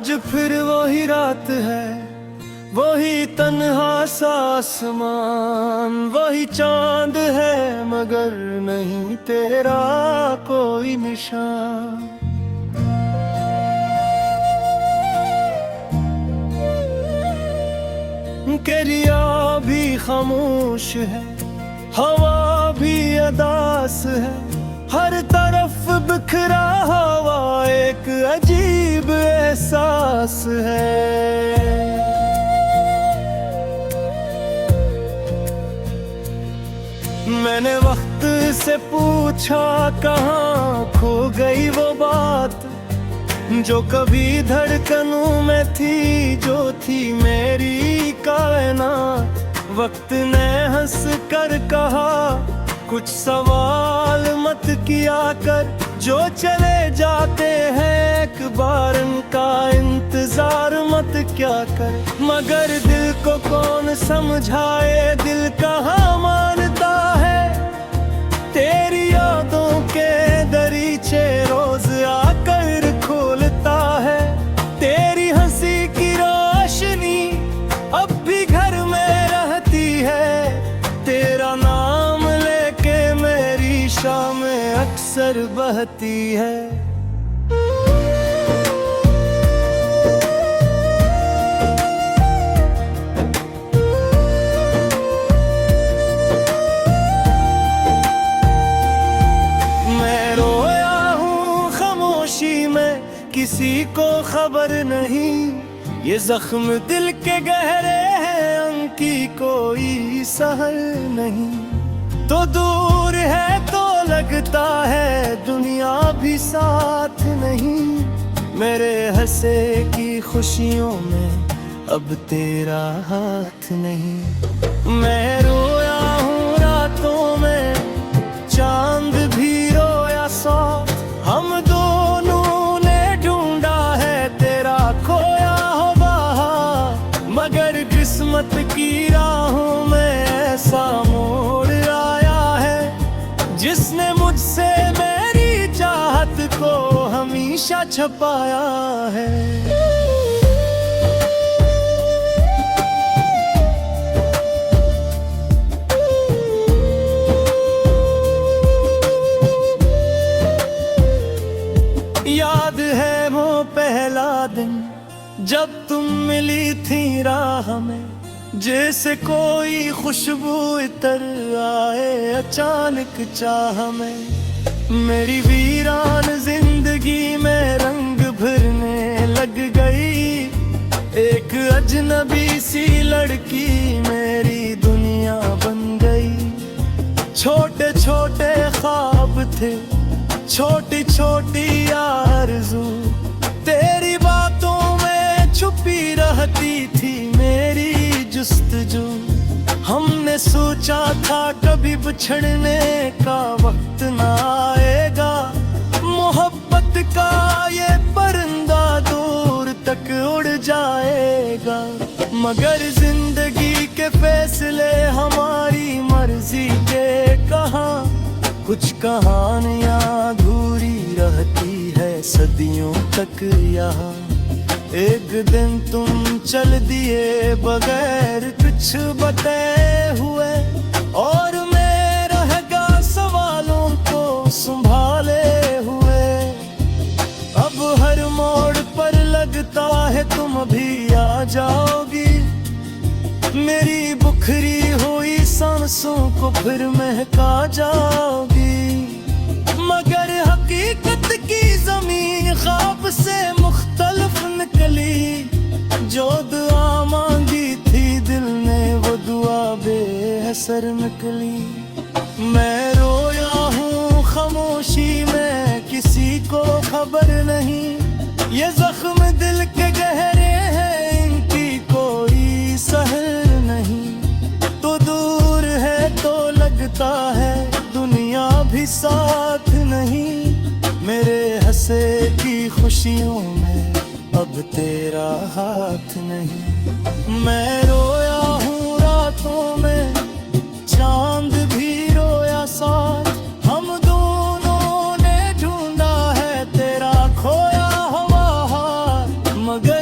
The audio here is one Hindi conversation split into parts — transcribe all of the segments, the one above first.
आज फिर वही रात है, वही तन्हा सा आसमान, वही चांद है मगर नहीं तेरा कोई निशान। केरिया भी खामोश है, हवा भी अदास है, हर तरफ बिखरा हवा एक अजीब एहसास है। मैंने वक्त से पूछा कहाँ खो गई वो बात, जो कभी धड़कनों में थी, जो थी मेरी कायनात। वक्त ने हंस कर कहा कुछ सवाल मत किया कर, जो चले जाते हैं एक बार उनका इंतजार मत क्या कर। मगर दिल को कौन समझाए, दिल कहाँ मानता है। तेरी यादों के दरीचे रोज आकर खोलता है, तेरी हंसी की रोशनी अब भी घर में रहती है। तेरा नाम लेके मेरी शामें अक्सर बहती है। मैं रोया हूँ खामोशी में, किसी को खबर नहीं, ये जख्म दिल के गहरे हैं, उनकी कोई सहर नहीं। तो दूर है तो लगता है दुनिया भी साथ नहीं, मेरे हंसे की खुशियों में अब तेरा हाथ नहीं। मैं रोया हूँ रातों में, चांद भी रोया साथ, हम दोनों ने ढूंढा है तेरा खोया हो बहार। मगर किस्मत की राहों में ऐसा मोड़ आया है, जिसने मुझसे मेरी चाहत को हमेशा छुपाया है। याद है वो पहला दिन जब तुम मिली थी राह में, जैसे कोई खुशबू इतर आए अचानक चाह में। मेरी वीरान जिंदगी में रंग भरने लग गई, एक अजनबी सी लड़की मेरी दुनिया बन गई। छोटे छोटे ख्वाब थे, छोटी छोटी आरज़ू, तेरी बातों में छुपी रहती थी मेरी जुस्तजू। हमने सोचा था कभी बिछड़ने का वक्त ना आएगा, मोहब्बत का ये परिंदा दूर तक उड़ जाएगा। मगर जिंदगी के फैसले हमारी मर्जी के कहाँ, कुछ कहानियाँ अधूरी रहती है सदियों तक यहाँ। एक दिन तुम चल दिए बगैर कुछ बताए हुए, और मैं रह गया सवालों को संभाले हुए। अब हर मोड़ पर लगता है तुम भी आ जाओगी, मेरी बुखरी हुई सांसों को फिर महका जाओगी। मगर हकीकत की जमीन ख्वाब से मुख्तलिफ निकली, जो दुआ मांगी थी दिल ने वो दुआ बेअसर निकली। मैं रोया हूँ खामोशी में, किसी को खबर नहीं, ये जख्म दिल के गहरे हैं, इनकी कोई सहर नहीं। तो दूर है तो लगता है दुनिया भी साथ नहीं, मेरे हंसे की खुशियों में अब तेरा हाथ नहीं। मैं रोया हूँ रातों में, चांद भी रोया साथ, हम दोनों ने ढूंढा है तेरा खोया हुआ हाथ। मगर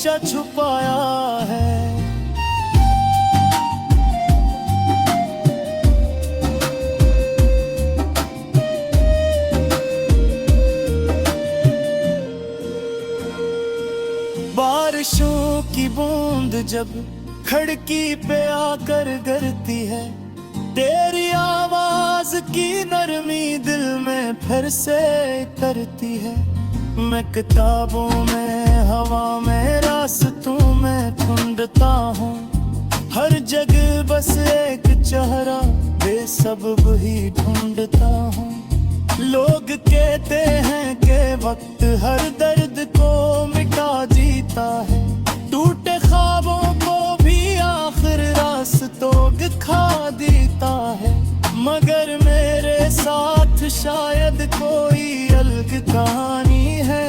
हमेशा छुपाया है। बारिशों की बूंद जब खिड़की पे आकर गिरती है, तेरी आवाज की नरमी दिल में फिर से करती है। मैं किताबों में, हवा में, रास्तों में ढूंढता हूँ, हर जगह बस एक चेहरा बेसब्ब ही ढूंढता हूँ। लोग कहते हैं कि वक्त हर दर्द को मिटा जीता है, टूटे ख्वाबों को भी आखिर रास्तों दिखा देता है। मगर मेरे साथ शायद कोई अलग कहानी है।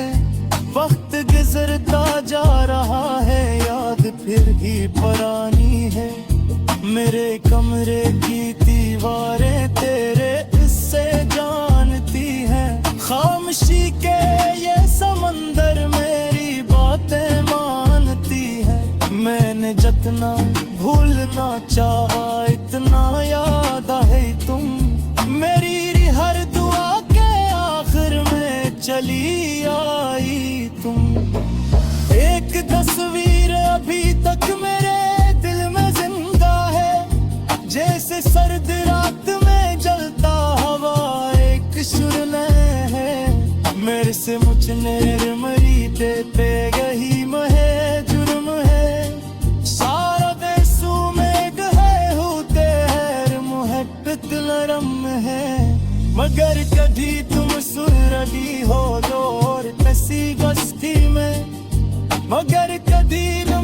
वक्त गुजरता जा रहा है, याद फिर भी पुरानी है। मेरे कमरे की दीवारें तेरे इससे जानती हैं, खामोशी के ये समंदर मेरी बातें मानती है। मैंने जितना भूलना चाहा इतना याद है तुम, मेरी हर दुआ के आखिर में चली आई तुम। एक तस्वीर अभी तक मेरे दिल में जिंदा है, जैसे सर्द रात में जलता हवा एक सुरने है। मेरे से मुझने मरी देते यही महे जुर्म है। सारा देसू में गए होते हैं मुहब्बत नरम है। मगर कभी तुम सुरली हो दौर ऐसी बस्ती में, मगर कभी न